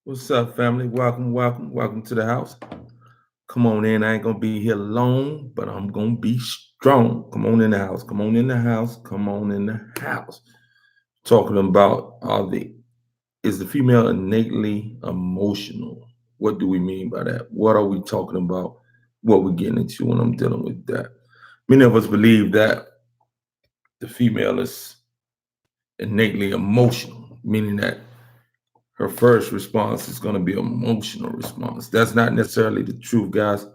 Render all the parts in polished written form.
What's up, family? Welcome to the house. Come on in. I ain't gonna be here long, but I'm gonna be strong. Come on in the house. Come on in the house. Come on in the house. Talking about is the female innately emotional? What do we mean by that? What are we talking about? What we getting into when I'm dealing with that? Many of us believe that the female is innately emotional, meaning that her first response is going to be emotional response. That's not necessarily the truth, guys.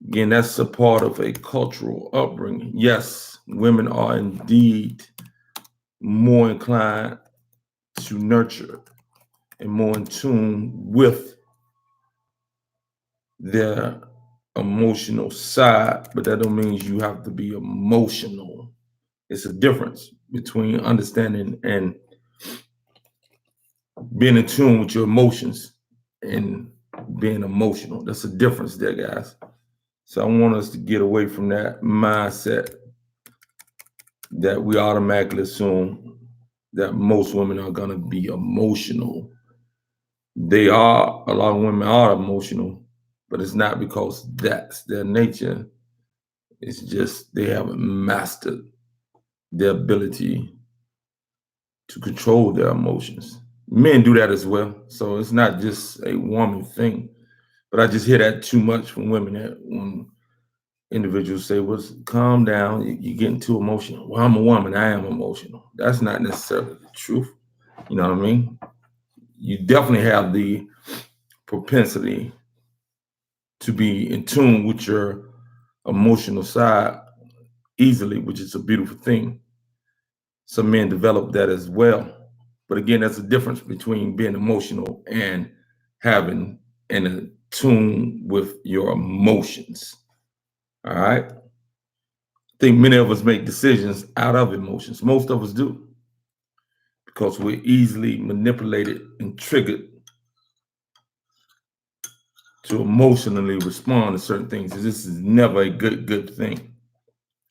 Again, that's a part of a cultural upbringing. Yes, women are indeed more inclined to nurture and more in tune with their emotional side, but that don't mean you have to be emotional. It's a difference between understanding and being in tune with your emotions and being emotional. That's a difference there, guys. So I want us to get away from that mindset that we automatically assume that most women are going to be emotional. They are, a lot of women are emotional, but it's not because that's their nature. It's just they haven't mastered their ability to control their emotions. Men do that as well. So it's not just a woman thing. But I just hear that too much from women that when individuals say, well, calm down, you're getting too emotional. Well, I'm a woman, I am emotional. That's not necessarily the truth. You know what I mean? You definitely have the propensity to be in tune with your emotional side easily, which is a beautiful thing. Some men develop that as well. But again, that's a difference between being emotional and having an tune with your emotions. All right. I think many of us make decisions out of emotions. Most of us do because we're easily manipulated and triggered to emotionally respond to certain things. This is never a good thing.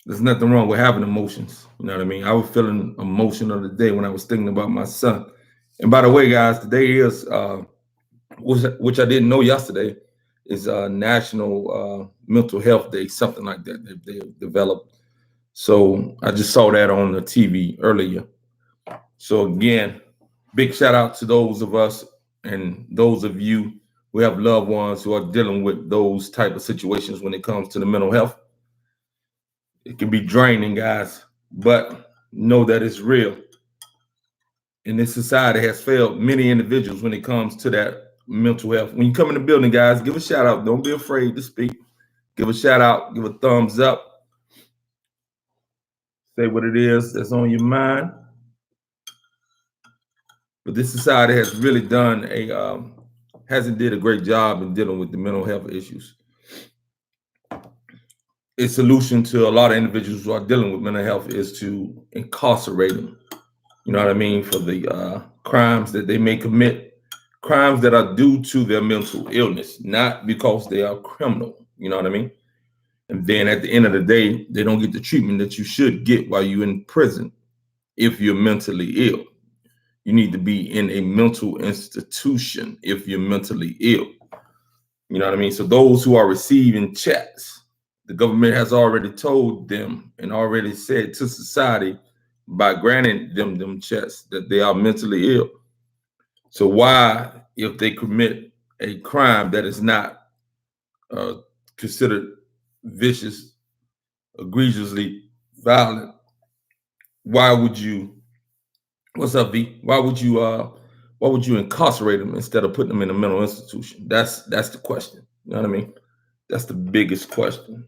There's nothing wrong with having emotions. You know what I mean? I was feeling emotional today when I was thinking about my son. And by the way, guys, today is which I didn't know yesterday is National Mental Health Day, something like that they developed. So I just saw that on the TV earlier. So again, big shout out to those of us and those of you who have loved ones who are dealing with those type of situations when it comes to the mental health. It can be draining, guys, but know that it's real. And this society has failed many individuals when it comes to that mental health. When you come in the building, guys, give a shout out. Don't be afraid to speak. Give a shout out. Give a thumbs up. Say what it is that's on your mind. But this society has really done hasn't did a great job in dealing with the mental health issues. A solution to a lot of individuals who are dealing with mental health is to incarcerate them. You know what I mean? For the crimes that they may commit, crimes that are due to their mental illness, not because they are criminal. You know what I mean? And then at the end of the day, they don't get the treatment that you should get while you're in prison if you're mentally ill. You need to be in a mental institution if you're mentally ill. You know what I mean? So those who are receiving checks, the government has already told them and already said to society by granting them checks that they are mentally ill. So why, if they commit a crime that is not uh, considered vicious, egregiously violent, why would you? What's up, V? Why would you incarcerate them instead of putting them in a mental institution? That's the question. You know what I mean? That's the biggest question.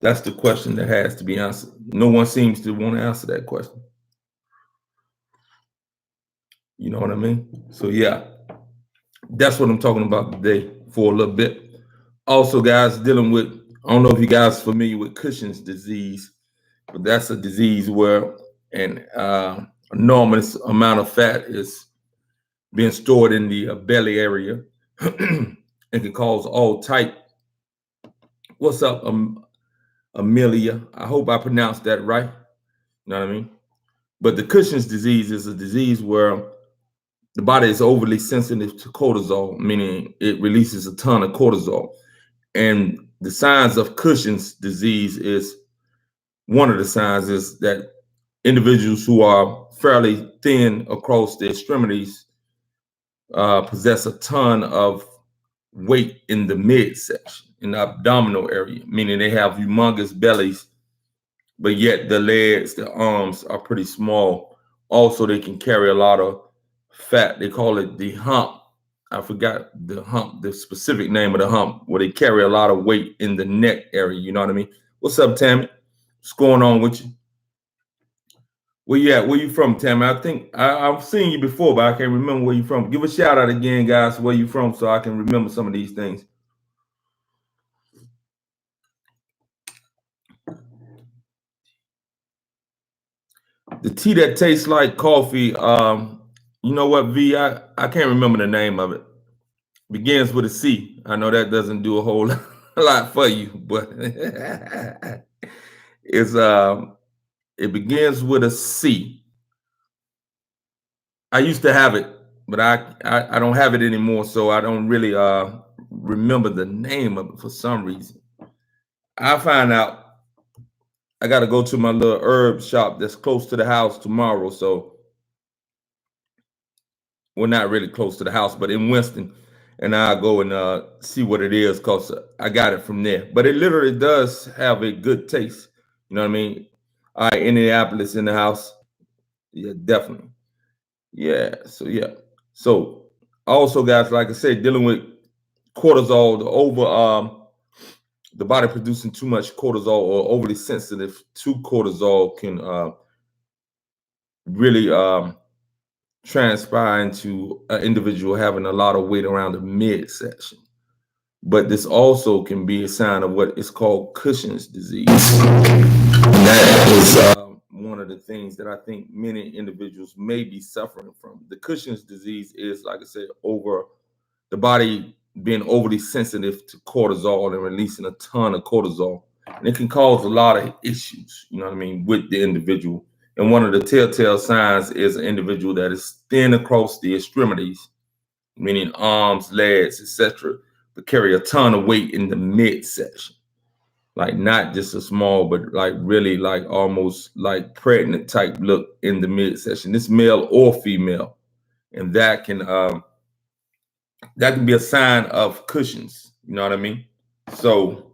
That's the question that has to be answered. No one seems to want to answer that question. You know what I mean? So yeah, that's what I'm talking about today for a little bit. Also, guys, dealing with I don't know if you guys are familiar with Cushing's disease, but that's a disease where an enormous amount of fat is being stored in the belly area and can cause all type. What's up, Amelia? I hope I pronounced that right. You know what I mean? But the Cushing's disease is a disease where the body is overly sensitive to cortisol, meaning it releases a ton of cortisol. And the signs of Cushing's disease is one of the signs is that individuals who are fairly thin across the extremities possess a ton of weight in the midsection, in the abdominal area, meaning they have humongous bellies, but yet the legs, the arms are pretty small. Also, they can carry a lot of fat. They call it the hump. I forgot the hump, the specific name of the hump, where they carry a lot of weight in the neck area. You know what I mean? What's up, Tammy? What's going on with you? Where you at? Where you from, Tammy? I think I've seen you before, but I can't remember where you from. Give a shout out again, guys, where you from, so I can remember some of these things. The tea that tastes like coffee. You know what, V? I can't remember the name of it. Begins with a C. I know that doesn't do a whole lot for you, but it's it begins with a C. I used to have it, but I don't have it anymore, so I don't really remember the name of it for some reason. I find out I got to go to my little herb shop that's close to the house tomorrow. So we're not really close to the house, but in Winston, and I'll go and see what it is because I got it from there. But it literally does have a good taste. You know what I mean? All right, Indianapolis in the house. Yeah, definitely. Yeah. So yeah. So also, guys, like I said, dealing with cortisol, the body producing too much cortisol or overly sensitive to cortisol can really transpire into an individual having a lot of weight around the midsection. But this also can be a sign of what is called Cushing's disease. That is one of the things that I think many individuals may be suffering from. The Cushing's disease is, like I said, over the body being overly sensitive to cortisol and releasing a ton of cortisol. And it can cause a lot of issues, you know what I mean, with the individual. And one of the telltale signs is an individual that is thin across the extremities, meaning arms, legs, etc., but carry a ton of weight in the midsection. Like not just a small, but like really like almost like pregnant type look in the midsection. This male or female. And that can be a sign of Cushing's. You know what I mean? So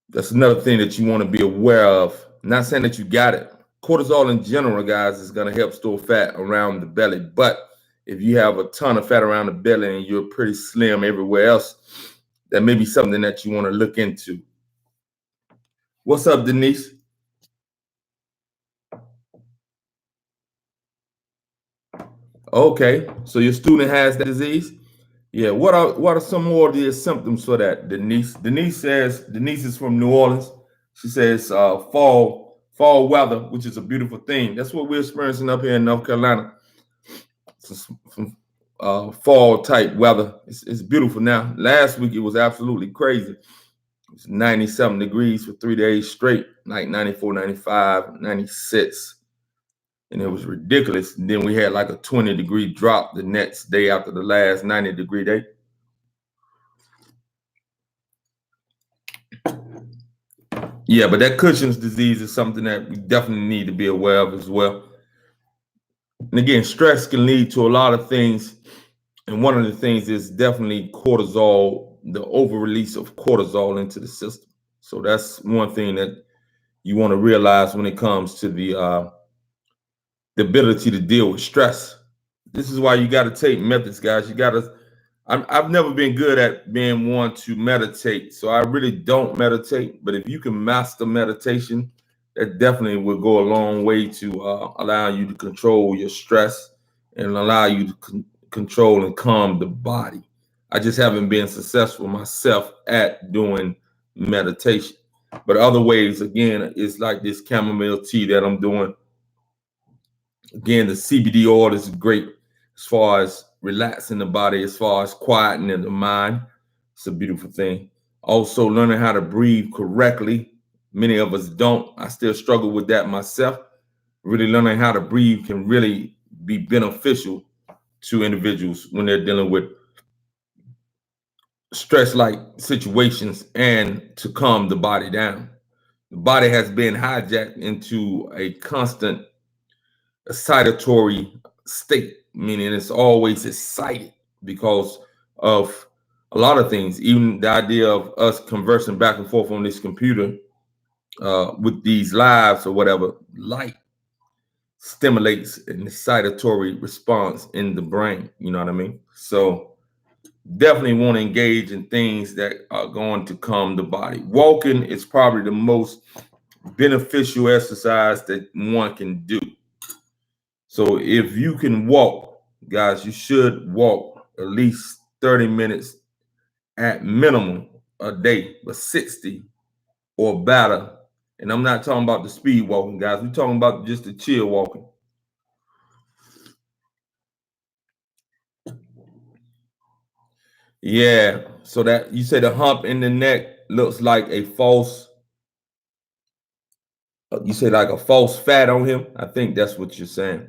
that's another thing that you want to be aware of. I'm not saying that you got it. Cortisol in general, guys, is going to help store fat around the belly. But if you have a ton of fat around the belly and you're pretty slim everywhere else, that may be something that you want to look into. What's up, Denise? Okay, so your student has that disease. Yeah, what are some more of the symptoms for that, Denise? Denise is from New Orleans. She says fall weather, which is a beautiful thing. That's what we're experiencing up here in North Carolina. Some fall type weather. It's beautiful now. Last week it was absolutely crazy. It's 90-something degrees for 3 days straight, like 94, 95, 96. And it was ridiculous. And then we had like a 20-degree drop the next day after the last 90-degree day. Yeah, but that Cushing's disease is something that we definitely need to be aware of as well. And again, stress can lead to a lot of things. And one of the things is definitely cortisol, the over release of cortisol into the system. So that's one thing that you want to realize when it comes to the ability to deal with stress. This is why you got to take methods, guys. You got to. I've never been good at being one to meditate, so I really don't meditate. But if you can master meditation, that definitely will go a long way to allow you to control your stress and allow you to control and calm the body. I just haven't been successful myself at doing meditation. But other ways, again, it's like this chamomile tea that I'm doing. Again, the CBD oil is great as far as relaxing the body, as far as quietening the mind. It's a beautiful thing. Also, learning how to breathe correctly. Many of us don't. I still struggle with that myself. Really learning how to breathe can really be beneficial to individuals when they're dealing with stress-like situations and to calm the body down. The body has been hijacked into a constant excitatory state, meaning it's always excited because of a lot of things, even the idea of us conversing back and forth on this computer with these lives or whatever. Light stimulates an excitatory response in the brain, you know what I mean? So definitely want to engage in things that are going to calm the body. Walking is probably the most beneficial exercise that one can do. So if you can walk, guys, you should walk at least 30 minutes at minimum a day, but 60 or better. And I'm not talking about the speed walking, guys. We're talking about just the chill walking. Yeah. So that you say the hump in the neck looks like a false, you say like a false fat on him. I think that's what you're saying.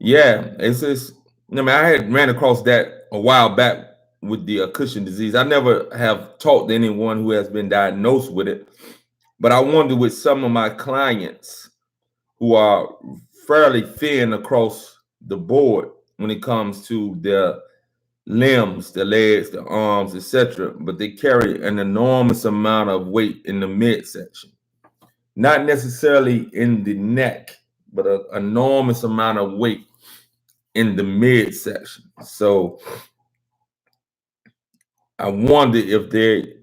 Yeah, it's just, I mean, I had ran across that a while back with the Cushing disease. I never have talked to anyone who has been diagnosed with it, but I wonder with some of my clients who are fairly thin across the board when it comes to their limbs, their legs, their arms, etc., but they carry an enormous amount of weight in the midsection, not necessarily in the neck, but an enormous amount of weight in the midsection. So I wonder if they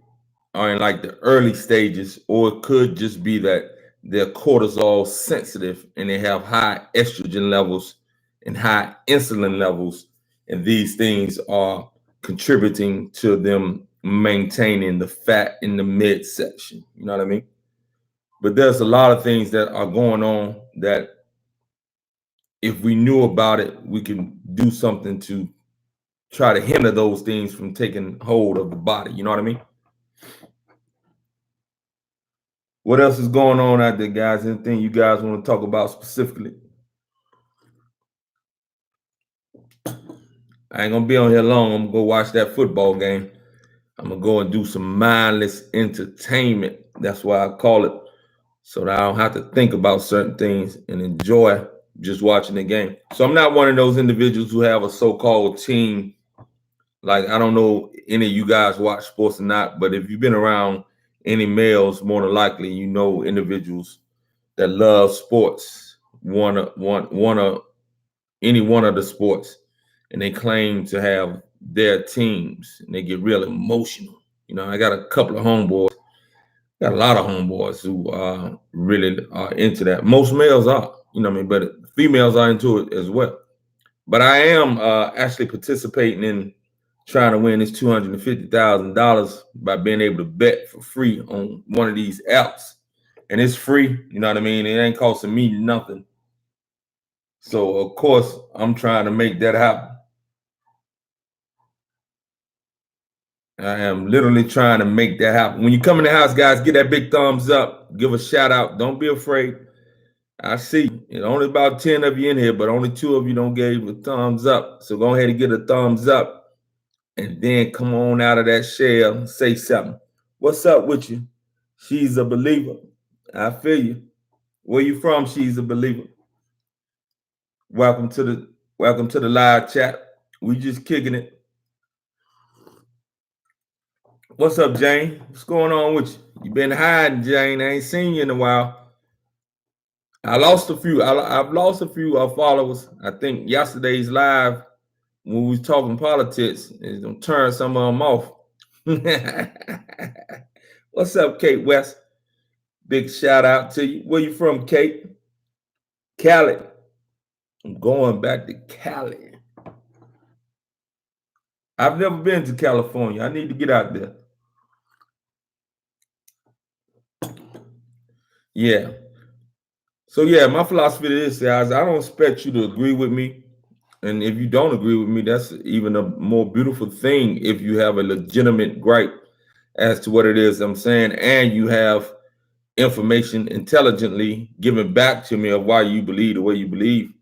are in like the early stages, or it could just be that they're cortisol sensitive and they have high estrogen levels and high insulin levels, and these things are contributing to them maintaining the fat in the midsection. You know what I mean? But there's a lot of things that are going on that if we knew about it, we can do something to try to hinder those things from taking hold of the body. You know what I mean? What else is going on out there, guys? Anything you guys want to talk about specifically? I ain't gonna be on here long. I'm gonna go watch that football game. I'm gonna go and do some mindless entertainment. That's why I call it, so that I don't have to think about certain things and enjoy just watching the game. So I'm not one of those individuals who have a so-called team. Like, I don't know any of you guys watch sports or not, but if you've been around any males, more than likely you know individuals that love sports, one of any one of the sports, and they claim to have their teams, and they get real emotional. You know, I got a couple of homeboys, got a lot of homeboys who really are into that. Most males are, you know what I mean, but females are into it as well. But I am actually participating in trying to win this $250,000 by being able to bet for free on one of these apps. And it's free, you know what I mean? It ain't costing me nothing. So of course I'm trying to make that happen. I am literally trying to make that happen. When you come in the house, guys, get that big thumbs up. Give a shout out. Don't be afraid. I see you. Only about 10 of you in here, but only 2 of you don't give a thumbs up. So go ahead and get a thumbs up. And then come on out of that shell and say something. What's up with you? She's a believer. I feel you. Where you from? She's a believer. Welcome to the live chat. We just kicking it. What's up, Jane? What's going on with you? You been hiding, Jane. I ain't seen you in a while. I lost a few. I've lost a few followers. I think yesterday's live when we was talking politics is gonna turn some of them off. What's up, Kate West? Big shout out to you. Where you from, Kate? Cali. I'm going back to Cali. I've never been to California. I need to get out there. Yeah. So yeah, my philosophy is, guys, I don't expect you to agree with me. And if you don't agree with me, that's even a more beautiful thing if you have a legitimate gripe as to what it is I'm saying, and you have information intelligently given back to me of why you believe the way you believe.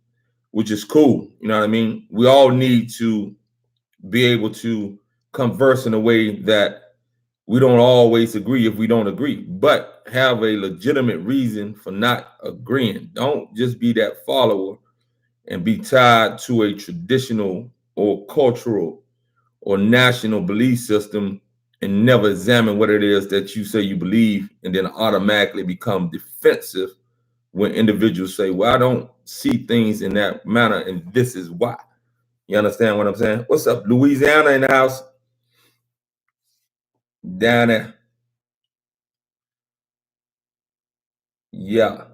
which is cool. You know what I mean? We all need to be able to converse in a way that we don't always agree if we don't agree, but have a legitimate reason for not agreeing. Don't just be that follower and be tied to a traditional or cultural or national belief system and never examine what it is that you say you believe and then automatically become defensive when individuals say, well, I don't see things in that manner and this is why. You understand what I'm saying? What's up, Louisiana in the house? Down there. Yeah.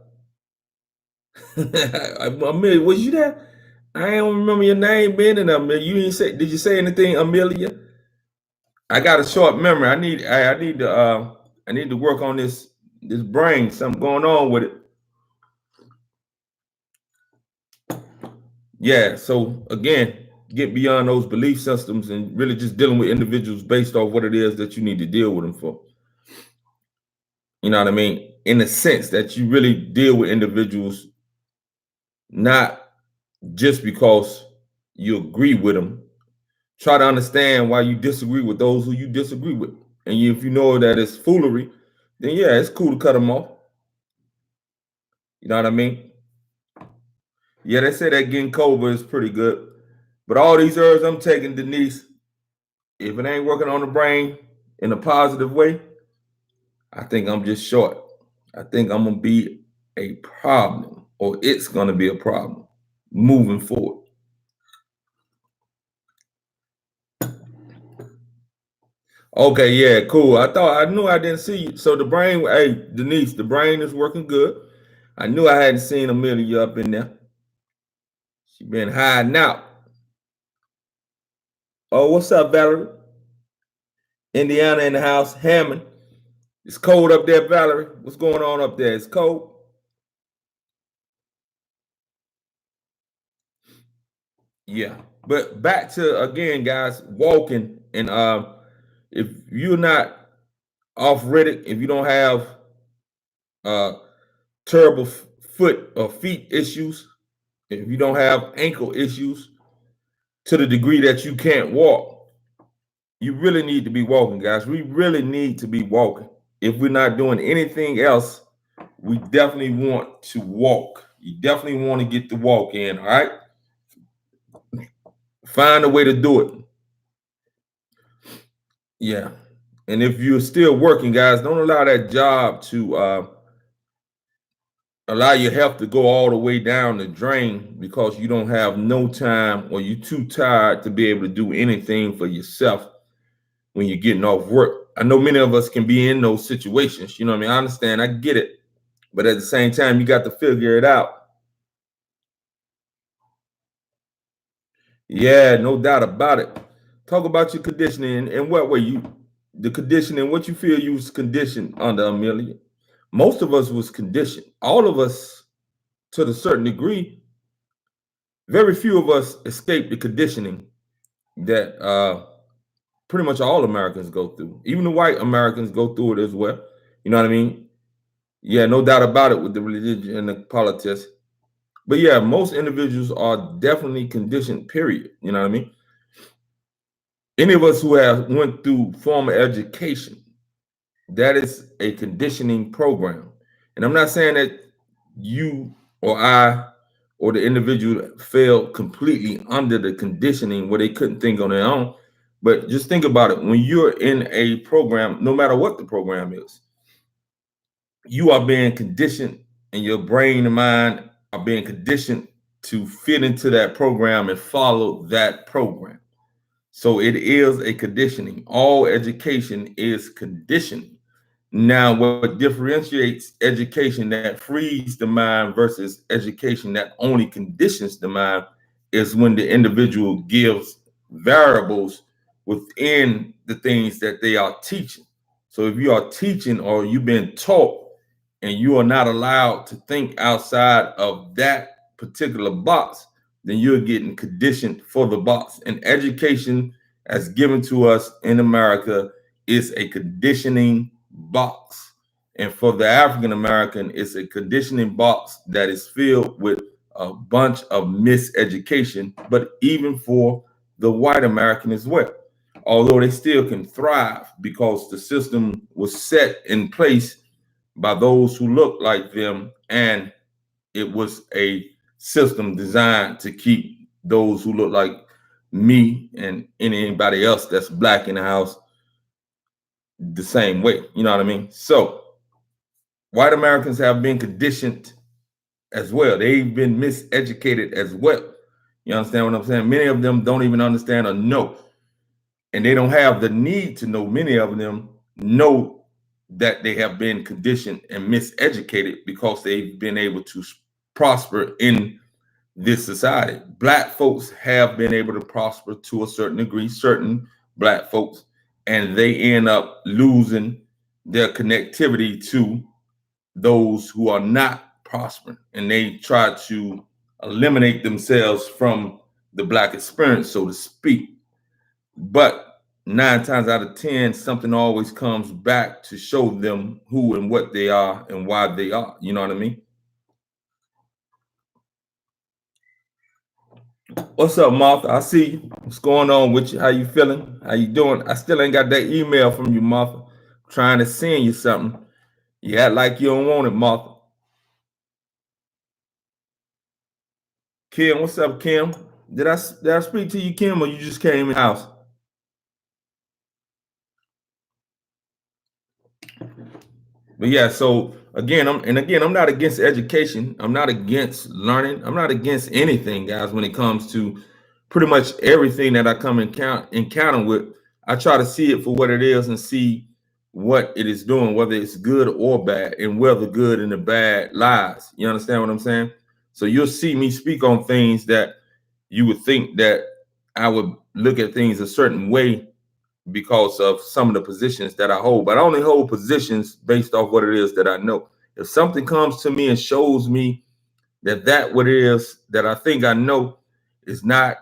Amelia, was you there? I don't remember your name being in Amelia. You didn't say, did you say anything, Amelia? I got a short memory. I need to work on this brain. Something going on with it. Yeah. So again, get beyond those belief systems and really just dealing with individuals based off what it is that you need to deal with them for. You know what I mean? In the sense that you really deal with individuals not just because you agree with them. Try to understand why you disagree with those who you disagree with. And if you know that it's foolery, then yeah, it's cool to cut them off. You know what I mean? Yeah, they say that ginkgo is pretty good. But all these herbs I'm taking, Denise, if it ain't working on the brain in a positive way, I think I'm just short. I think I'm going to be a problem, or it's going to be a problem moving forward. Okay, yeah, cool. I knew I didn't see you. So the brain, hey, Denise, the brain is working good. I knew I hadn't seen Amelia up in there. She been hiding out. Oh, what's up, Valerie? Indiana in the house. Hammond. It's cold up there, Valerie. What's going on up there? It's cold. Yeah. But back to again, guys, walking. And if you're not arthritic, if you don't have uh terrible foot or feet issues, if you don't have ankle issues to the degree that you can't walk, you really need to be walking, guys. We really need to be walking. If we're not doing anything else, we definitely want to walk. You definitely want to get the walk in, all right? Find a way to do it. Yeah. And if you're still working, guys, don't allow that job to allow your health to go all the way down the drain because you don't have no time or you're too tired to be able to do anything for yourself when you're getting off work. I know many of us can be in those situations. You know what I mean? I understand. I get it. But at the same time, you got to figure it out. Yeah, no doubt about it. Talk about your conditioning and what way the conditioning, what you feel you was conditioned under, Amelia. Most of us was conditioned. All of us, to a certain degree, very few of us escaped the conditioning that pretty much all Americans go through. Even the white Americans go through it as well. You know what I mean? Yeah, no doubt about it with the religion and the politics. But yeah, most individuals are definitely conditioned, period. You know what I mean? Any of us who have went through formal education, that is a conditioning program. And I'm not saying that you or I or the individual failed completely under the conditioning where they couldn't think on their own. But just think about it. When you're in a program, no matter what the program is, you are being conditioned and your brain and mind are being conditioned to fit into that program and follow that program. So it is a conditioning. All education is conditioning. Now, what differentiates education that frees the mind versus education that only conditions the mind is when the individual gives variables within the things that they are teaching. So if you are teaching or you've been taught and you are not allowed to think outside of that particular box, then you're getting conditioned for the box. And education, as given to us in America, is a conditioning box. And for the African American, it's a conditioning box that is filled with a bunch of miseducation, but even for the white American as well. Although they still can thrive because the system was set in place by those who look like them, and it was a system designed to keep those who look like me and anybody else that's black in the house the same way. You know what I mean? So white Americans have been conditioned as well. They've been miseducated as well. You understand what I'm saying? Many of them don't even understand or know. And they don't have the need to know. Many of them know that they have been conditioned and miseducated because they've been able to prosper in this society. Black folks have been able to prosper to a certain degree, certain black folks, and they end up losing their connectivity to those who are not prospering, and they try to eliminate themselves from the black experience, so to speak. But 9 times out of 10, something always comes back to show them who and what they are and why they are. You know what I mean? What's up, Martha? I see you. What's going on with you? How you feeling? How you doing? I still ain't got that email from you, Martha. I'm trying to send you something. You act like you don't want it, Martha. Kim, what's up, Kim? Did I speak to you, Kim, or you just came in the house? But yeah, so again, I'm not against education. I'm not against learning. I'm not against anything, guys, when it comes to pretty much everything that I come encounter with. I try to see it for what it is and see what it is doing, whether it's good or bad, and where the good and the bad lies. You understand what I'm saying? So you'll see me speak on things that you would think that I would look at things a certain way because of some of the positions that I hold. But I only hold positions based off what it is that I know. If something comes to me and shows me that what it is that I think I know is not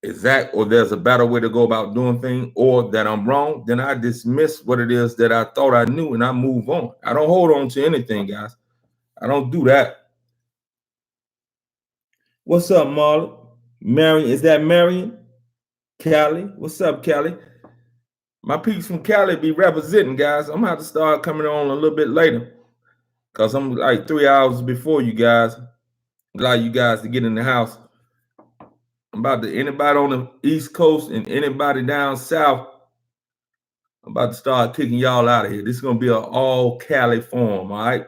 exact, or there's a better way to go about doing things, or that I'm wrong, then I dismiss what it is that I thought I knew and I move on. I don't hold on to anything, guys. I don't do that. What's up, Marla? Marion, is that Marion? Callie? What's up, Callie? My peeps from Cali be representing, guys. I'm gonna have to start coming on a little bit later because I'm like 3 hours before you guys. Allow you guys to get in the house. I'm about to anybody on the East Coast and anybody down south. I'm about to start kicking y'all out of here. This is gonna be an all Cali forum, all right?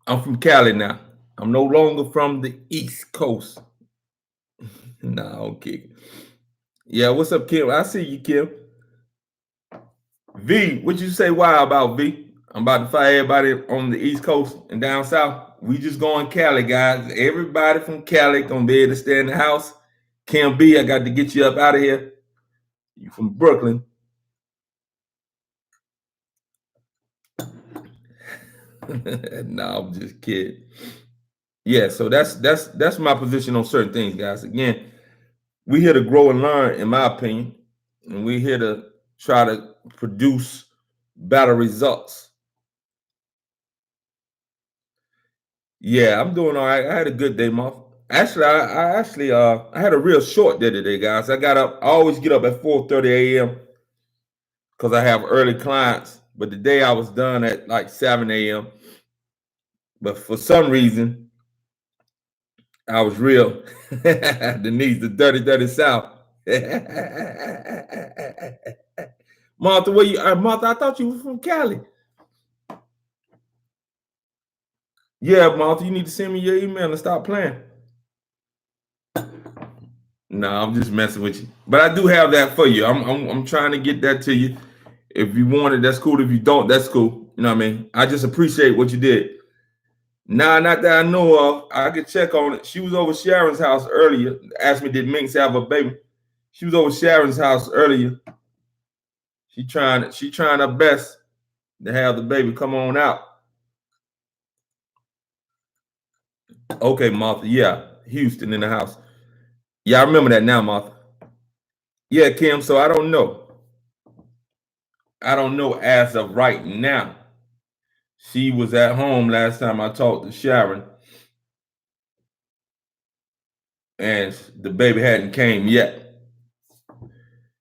I'm from Cali now. I'm no longer from the East Coast. Nah, okay. Yeah, what's up, Kim? I see you, Kim. V, what you say why about V? I'm about to fire everybody on the East Coast and down south. We just going Cali, guys. Everybody from Cali gonna be able to stay in the house. Kim B, I got to get you up out of here. You from Brooklyn. No, I'm just kidding. Yeah, so that's my position on certain things, guys. Again, we here to grow and learn, in my opinion, and we're here to try to produce better results. Yeah, I'm doing all right. I had a good day, Mark. Actually, I had a real short day today, guys. I got up. I always get up at 4:30 a.m. because I have early clients. But today I was done at like 7 a.m. But for some reason, I was real. Denise, the dirty South. Martha, where you? Martha, I thought you were from Cali. Yeah, Martha, you need to send me your email and stop playing. No, I'm just messing with you. But I do have that for you. I'm trying to get that to you. If you want it, that's cool. If you don't, that's cool. You know what I mean? I just appreciate what you did. Nah, not that I know of. I could check on it. She was over Sharon's house earlier. Asked me, did Minx have a baby? She was over Sharon's house earlier. She trying her best to have the baby come on out. Okay, Martha. Yeah, Houston in the house. Yeah, I remember that now, Martha. Yeah, Kim. So I don't know. I don't know as of right now. She was at home last time I talked to Sharon, and the baby hadn't came yet.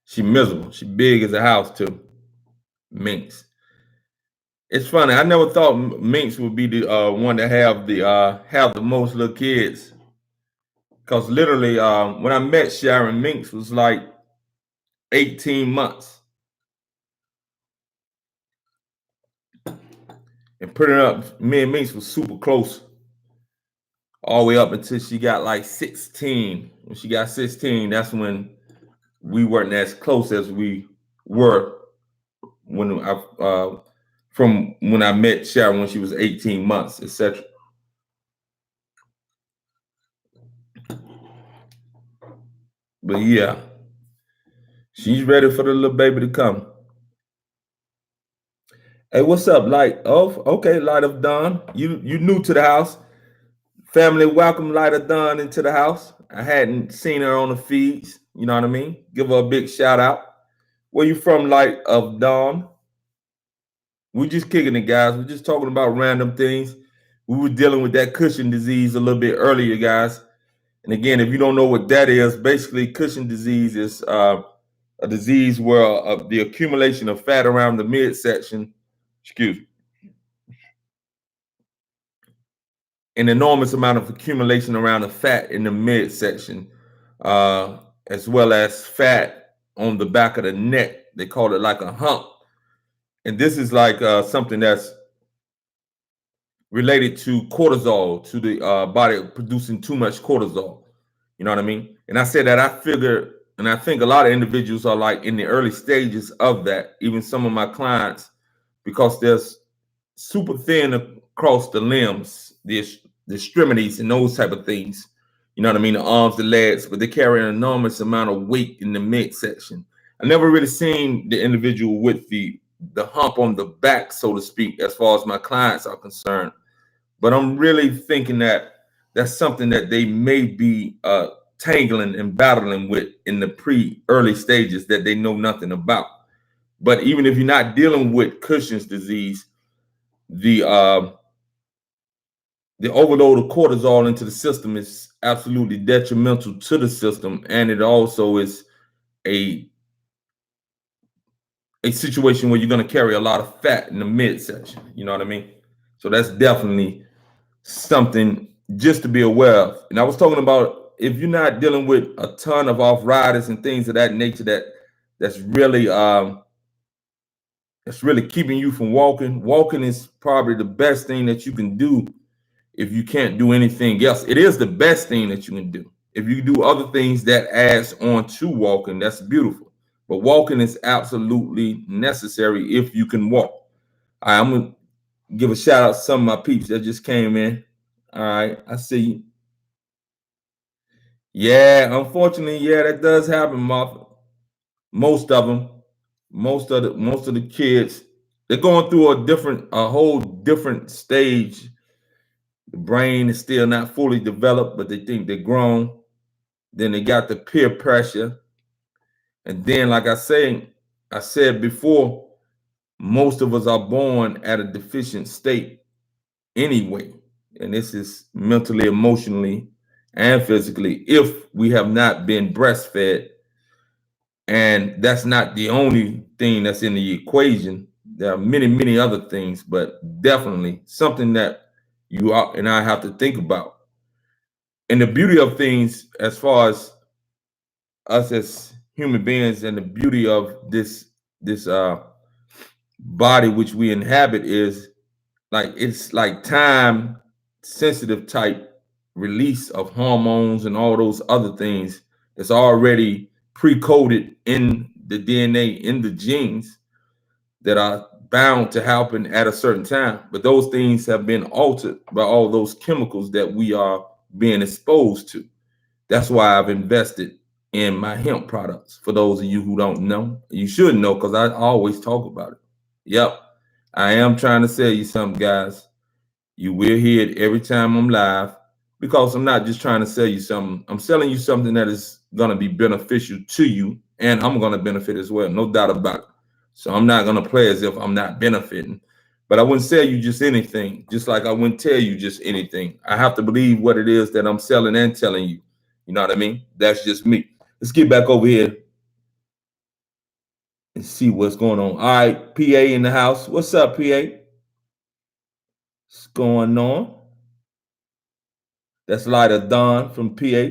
She miserable. She big as a house too. Minx. It's funny. I never thought Minx would be the one to have the most little kids. Cause literally, when I met Sharon, Minx was like 18 months, and pretty up, me and Minx was super close all the way up until she got like 16. When she got 16, that's when we weren't as close as we were when I from when I met Sharon when she was 18 months, etc. But yeah, she's ready for the little baby to come. Hey, what's up, Light? Oh, okay, Light of Dawn. You new to the house. Family, welcome Light of Dawn into the house. I hadn't seen her on the feeds. You know what I mean? Give her a big shout out. Where you from, Light of Dawn? We're just kicking it, guys. We're just talking about random things. We were dealing with that Cushing disease a little bit earlier, guys. And again, if you don't know what that is, basically Cushing disease is a disease where the accumulation of fat around the midsection, excuse me, an enormous amount of accumulation around the fat in the midsection, as well as fat on the back of the neck. They call it like a hump. And this is like something that's related to cortisol, to the body producing too much cortisol. You know what I mean? And I said that I figure, and I think a lot of individuals are like in the early stages of that, even some of my clients, because there's super thin across the limbs, the extremities, and those type of things. You know what I mean? The arms, the legs, but they carry an enormous amount of weight in the midsection. I never really seen the individual with the hump on the back, so to speak, as far as my clients are concerned. But I'm really thinking that that's something that they may be tangling and battling with in the early stages that they know nothing about. But even if you're not dealing with Cushing's disease, the overload of cortisol into the system is absolutely detrimental to the system, and it also is a situation where you're going to carry a lot of fat in the midsection. You know what I mean? So that's definitely something just to be aware of. And I was talking about if you're not dealing with a ton of arthritis and things of that nature that's really keeping you from walking. Walking is probably the best thing that you can do if you can't do anything else. It is the best thing that you can do. If you do other things that adds on to walking, that's beautiful. But walking is absolutely necessary if you can walk. All right, I'm gonna give a shout out to some of my peeps that just came in. All right, I see you. Yeah, unfortunately, yeah, that does happen, Martha. Most of them, most of the kids, they're going through a whole different stage. The brain is still not fully developed, but they think they're grown. Then they got the peer pressure. And then, like I said before, most of us are born at a deficient state anyway. And this is mentally, emotionally, and physically if we have not been breastfed. And that's not the only thing that's in the equation. There are many, many other things, but definitely something that you and I have to think about. And the beauty of things, as far as us as human beings, and the beauty of this body which we inhabit, is like it's like time sensitive type release of hormones and all those other things that's already pre-coded in the DNA, in the genes, that are bound to happen at a certain time. But those things have been altered by all those chemicals that we are being exposed to. That's why I've invested in my hemp products. For those of you who don't know, you should know, because I always talk about it. Yep, I am trying to sell you something, guys. You will hear it every time I'm live, because I'm not just trying to sell you something. I'm selling you something that is going to be beneficial to you, and I'm going to benefit as well, no doubt about it. So I'm not going to play as if I'm not benefiting. But I wouldn't sell you just anything, just like I wouldn't tell you just anything. I have to believe what it is that I'm selling and telling you. You know what I mean? That's just me. Let's get back over here and see what's going on. All right, PA in the house. What's up, PA? What's going on? That's Lighter Dawn from PA.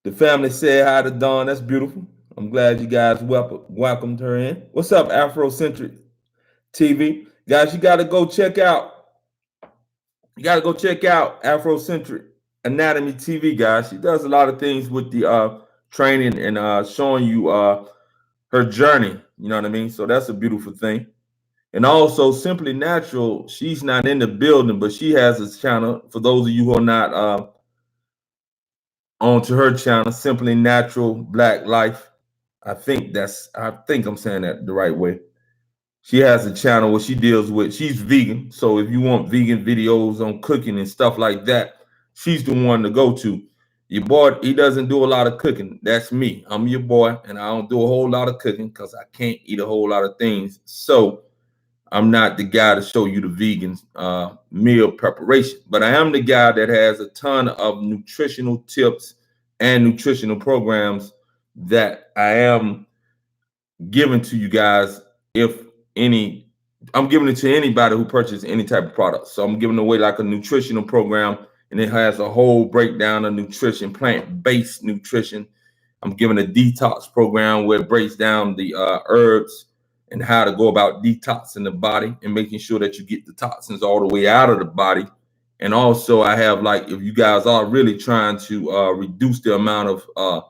The family said hi to Dawn. That's beautiful. I'm glad you guys welcomed her in. What's up, Afrocentric TV? Guys, you got to go check out. You got to go check out Afrocentric Anatomy TV, guys. She does a lot of things with the training and showing you her journey. You know what I mean? So that's a beautiful thing. And also, Simply Natural, she's not in the building, but she has a channel. For those of you who are not onto her channel, Simply Natural Black Life. I think I'm saying that the right way. She has a channel where she deals with, she's vegan. So if you want vegan videos on cooking and stuff like that, she's the one to go to. Your boy, he doesn't do a lot of cooking. That's me. I'm your boy, and I don't do a whole lot of cooking because I can't eat a whole lot of things. So I'm not the guy to show you the vegan meal preparation, but I am the guy that has a ton of nutritional tips and nutritional programs that I am giving to you guys. If any, I'm giving it to anybody who purchases any type of product. So I'm giving away like a nutritional program, and it has a whole breakdown of nutrition, plant-based nutrition. I'm giving a detox program where it breaks down the herbs and how to go about detoxing the body and making sure that you get the toxins all the way out of the body. And also I have, like, if you guys are really trying to reduce the amount of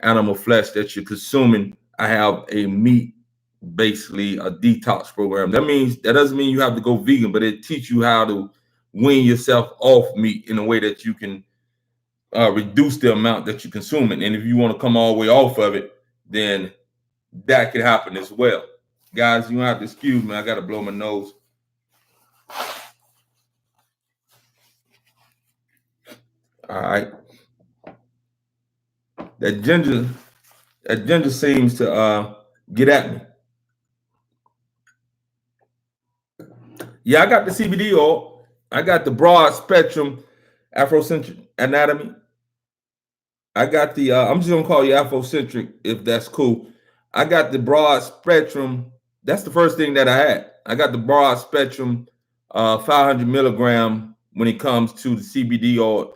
animal flesh that you're consuming, I have a meat, basically a detox program. That doesn't mean you have to go vegan, but it teaches you how to wean yourself off meat in a way that you can reduce the amount that you're consuming. And if you want to come all the way off of it, then that can happen as well. Guys, you don't have to excuse me. I got to blow my nose. All right. That ginger seems to get at me. Yeah, I got the CBD oil. I got the broad spectrum Afrocentric Anatomy. I got the, I'm just gonna call you Afrocentric if that's cool. I got the broad spectrum. That's the first thing that I had. I got the broad spectrum 500 milligram when it comes to the CBD oil.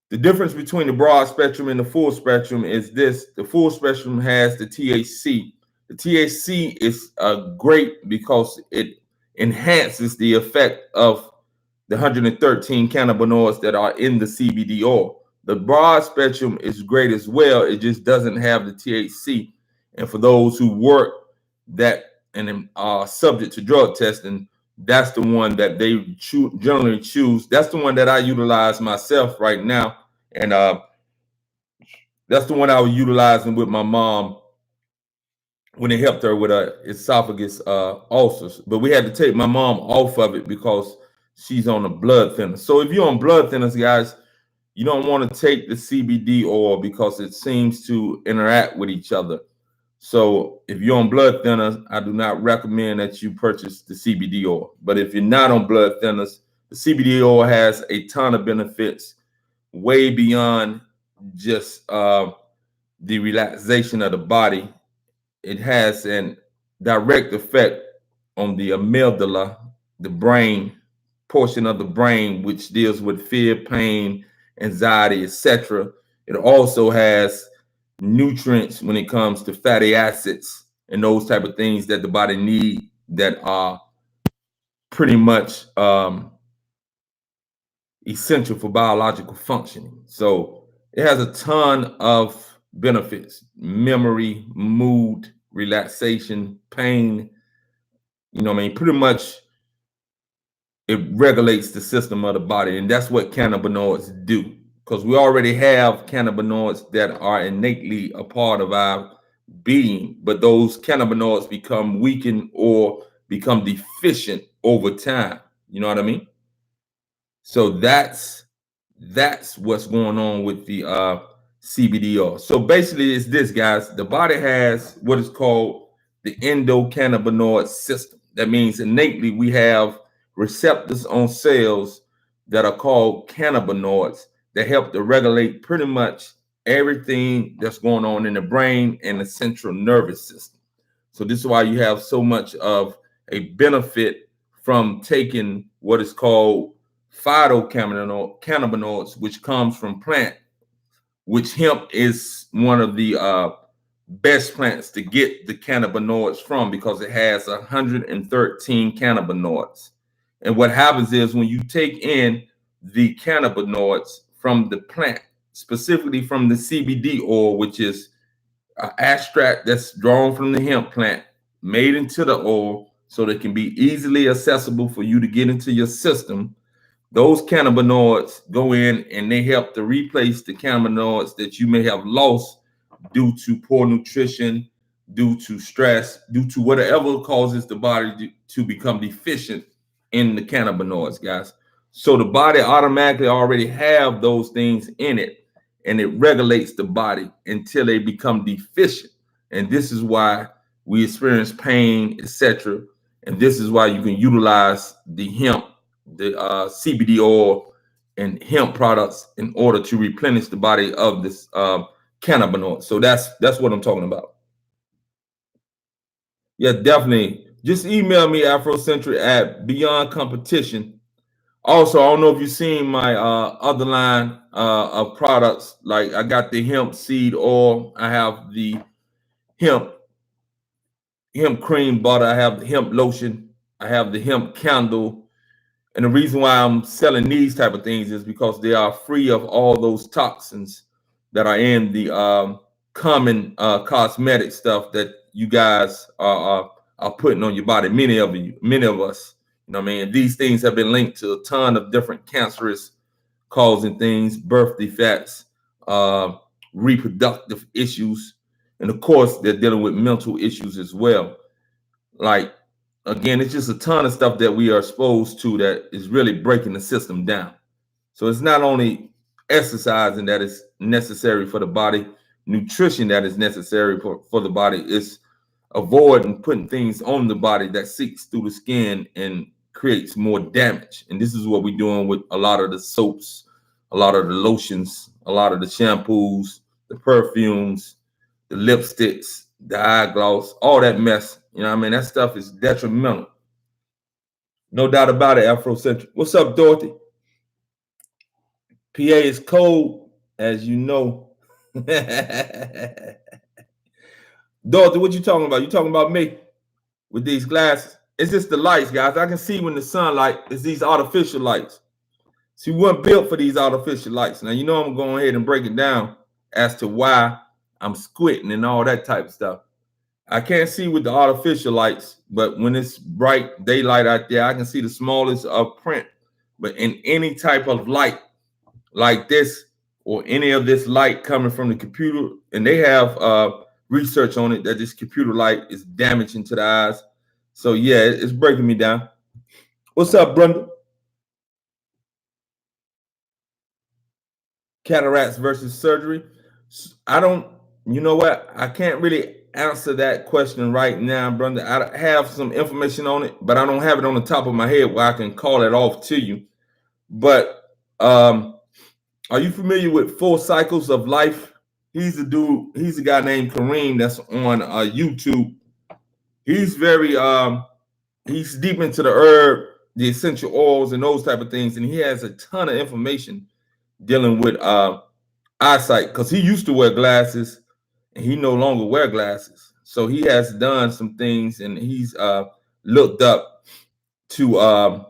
The difference between the broad spectrum and the full spectrum is this. The full spectrum has the THC. The THC is great because it enhances the effect of the 113 cannabinoids that are in the CBD oil. The broad spectrum is great as well. It just doesn't have the THC. And for those who work that and are subject to drug testing, that's the one that they generally choose. That's the one that I utilize myself right now. And that's the one I was utilizing with my mom when it helped her with her esophagus ulcers. But we had to take my mom off of it because she's on a blood thinner. So if you're on blood thinners, guys, you don't want to take the CBD oil because it seems to interact with each other. So if you're on blood thinners, I do not recommend that you purchase the CBD oil. But if you're not on blood thinners, the CBD oil has a ton of benefits way beyond just the relaxation of the body. It has a direct effect on the amygdala, the brain portion of the brain, which deals with fear, pain, anxiety, etc. It also has nutrients when it comes to fatty acids and those type of things that the body need that are pretty much essential for biological functioning. So it has a ton of benefits: memory, mood, relaxation, pain. You know what I mean? Pretty much it regulates the system of the body. And that's what cannabinoids do, because we already have cannabinoids that are innately a part of our being, but those cannabinoids become weakened or become deficient over time. You know what I mean? So that's what's going on with the CBD oil. So basically it's this, guys. The body has what is called the endocannabinoid system. That means innately we have receptors on cells that are called cannabinoids that help to regulate pretty much everything that's going on in the brain and the central nervous system. So this is why you have so much of a benefit from taking what is called phytocannabinoids, which comes from plant, which hemp is one of the best plants to get the cannabinoids from because it has 113 cannabinoids. And what happens is when you take in the cannabinoids from the plant, specifically from the CBD oil, which is an extract that's drawn from the hemp plant, made into the oil so that it can be easily accessible for you to get into your system. Those cannabinoids go in and they help to replace the cannabinoids that you may have lost due to poor nutrition, due to stress, due to whatever causes the body to become deficient in the cannabinoids, guys. So the body automatically already have those things in it, and it regulates the body until they become deficient. And this is why we experience pain, etc. And this is why you can utilize the hemp, the CBD oil, and hemp products in order to replenish the body of this cannabinoid. So that's what I'm talking about. Yeah, definitely. Just email me Afrocentric at Beyond Competition. Also, I don't know if you've seen my other line of products. Like I got the hemp seed oil. I have the hemp cream butter. I have the hemp lotion. I have the hemp candle. And the reason why I'm selling these type of things is because they are free of all those toxins that are in the common cosmetic stuff that you guys are putting on your body. Many of us, you know what I mean? These things have been linked to a ton of different cancerous causing things, birth defects, reproductive issues, and of course, they're dealing with mental issues as well. Like, again, it's just a ton of stuff that we are exposed to that is really breaking the system down. So it's not only exercising that is necessary for the body, nutrition that is necessary for the body. It's avoiding putting things on the body that seeps through the skin and creates more damage. And this is what we're doing with a lot of the soaps, a lot of the lotions, a lot of the shampoos, the perfumes, the lipsticks, the eye gloss, all that mess. You know what I mean? That stuff is detrimental. No doubt about it, Afrocentric. What's up, Dorothy? PA is cold, as you know. Dorothy, what you talking about? You talking about me with these glasses? It's just the lights, guys. I can see when the sunlight is these artificial lights. See, we weren't built for these artificial lights. Now, you know I'm going ahead and break it down as to why I'm squinting and all that type of stuff. I can't see with the artificial lights, but when it's bright daylight out there, I can see the smallest of print. But in any type of light like this, or any of this light coming from the computer, and they have research on it that this computer light is damaging to the eyes. So yeah, it's breaking me down. What's up, Brenda? Cataracts versus surgery. I don't, you know what? I can't really answer that question right now, Brenda. I have some information on it, but I don't have it on the top of my head where I can call it off to you. But are you familiar with 4 Cycles of Life? He's a dude, he's a guy named Kareem that's on YouTube. He's very he's deep into the herb, the essential oils and those type of things, and he has a ton of information dealing with eyesight, because he used to wear glasses and he no longer wear glasses. So he has done some things, and he's looked up to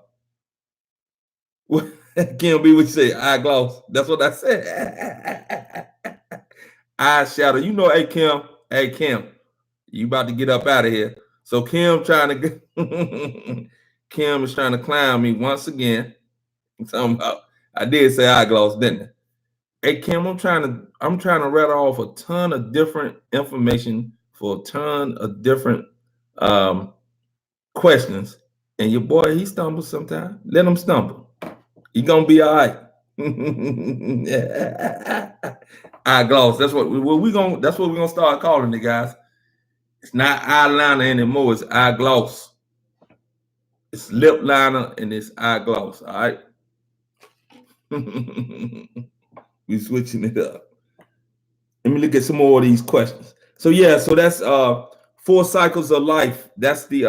Kim B, what you say? Eye gloss. That's what I said. Eyeshadow. You know, hey Kim, you about to get up out of here. So Kim trying to get Kim is trying to clown me once again. I did say eye gloss, didn't I? Hey Kim, I'm trying to rattle off a ton of different information for a ton of different questions. And your boy, he stumbles sometimes. Let him stumble. He gonna be all right. Eyegloss. That's what we're gonna start calling it, guys. It's not eyeliner anymore. It's eyegloss. it's lip liner, and it's eye gloss. All right. We switching it up. Let me look at some more of these questions. So yeah, so that's 4 Cycles of Life. That's the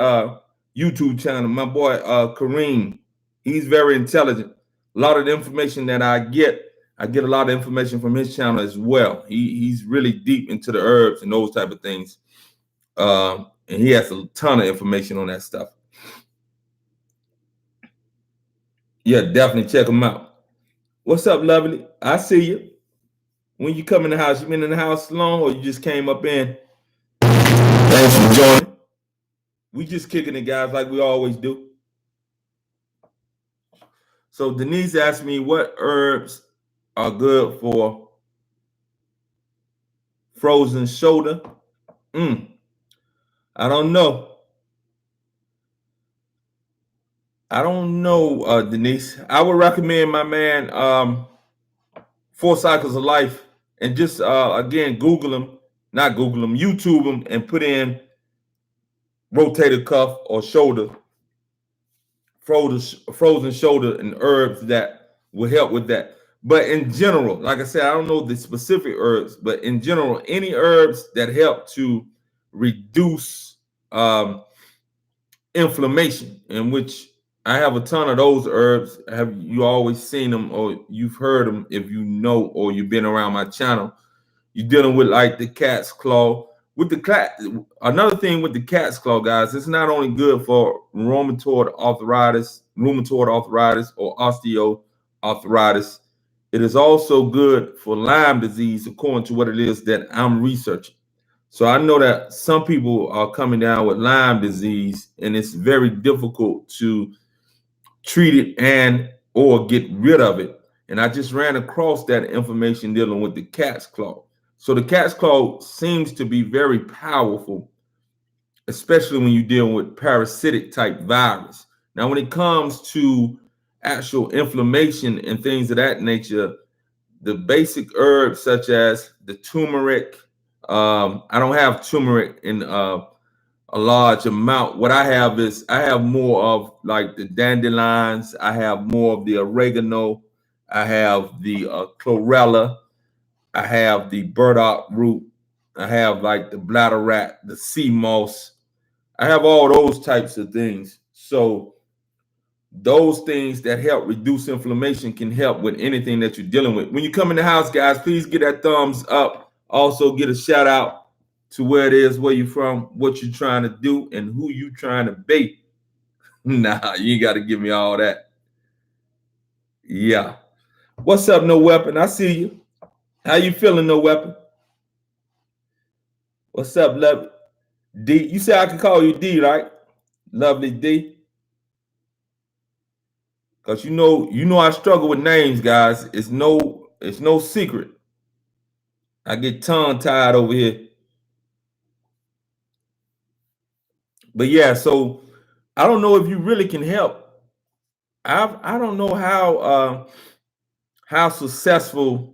YouTube channel. My boy Kareem, he's very intelligent. A lot of the information that I get a lot of information from his channel as well. He's really deep into the herbs and those type of things. And he has a ton of information on that stuff. Yeah, definitely check him out. What's up, lovely? I see you. When you come in the house, you been in the house long, or you just came up in? Thanks for joining. We just kicking it, guys, like we always do. So Denise asked me what herbs are good for frozen shoulder. I don't know. Denise. I would recommend my man 4 Cycles of Life, and just again YouTube them, and put in rotator cuff or shoulder, frozen shoulder, and herbs that will help with that. But in general, like I said, I don't know the specific herbs, but in general, any herbs that help to reduce inflammation, in which I have a ton of those herbs. Have you always seen them, or you've heard them if you know, or you've been around my channel? You're dealing with like the cat's claw. With the cat, another thing with the cat's claw, guys, it's not only good for rheumatoid arthritis or osteoarthritis. It is also good for Lyme disease, according to what it is that I'm researching. So I know that some people are coming down with Lyme disease, and it's very difficult to treat it and or get rid of it. And I just ran across that information dealing with the cat's claw. So the cat's claw seems to be very powerful, especially when you're dealing with parasitic type virus. Now, when it comes to actual inflammation and things of that nature, the basic herbs such as the turmeric, I don't have turmeric in a large amount. What I have more of like the dandelions. I have more of the oregano. I have the chlorella. I have the burdock root. I have like the bladderwrack, the sea moss. I have all those types of things. So those things that help reduce inflammation can help with anything that you're dealing with. When you come in the house, guys, please get that thumbs up. Also get a shout out to where it is, where you're from, what you're trying to do, and who you trying to be. Nah, you ain't got to give me all that. Yeah. What's up, No Weapon? I see you. How you feeling, No Weapon? What's up, Lovely D? You say I can call you D, right? Lovely D. Because you know I struggle with names, guys. It's no secret. I get tongue tied over here. But yeah, so I don't know if you really can help. I don't know how successful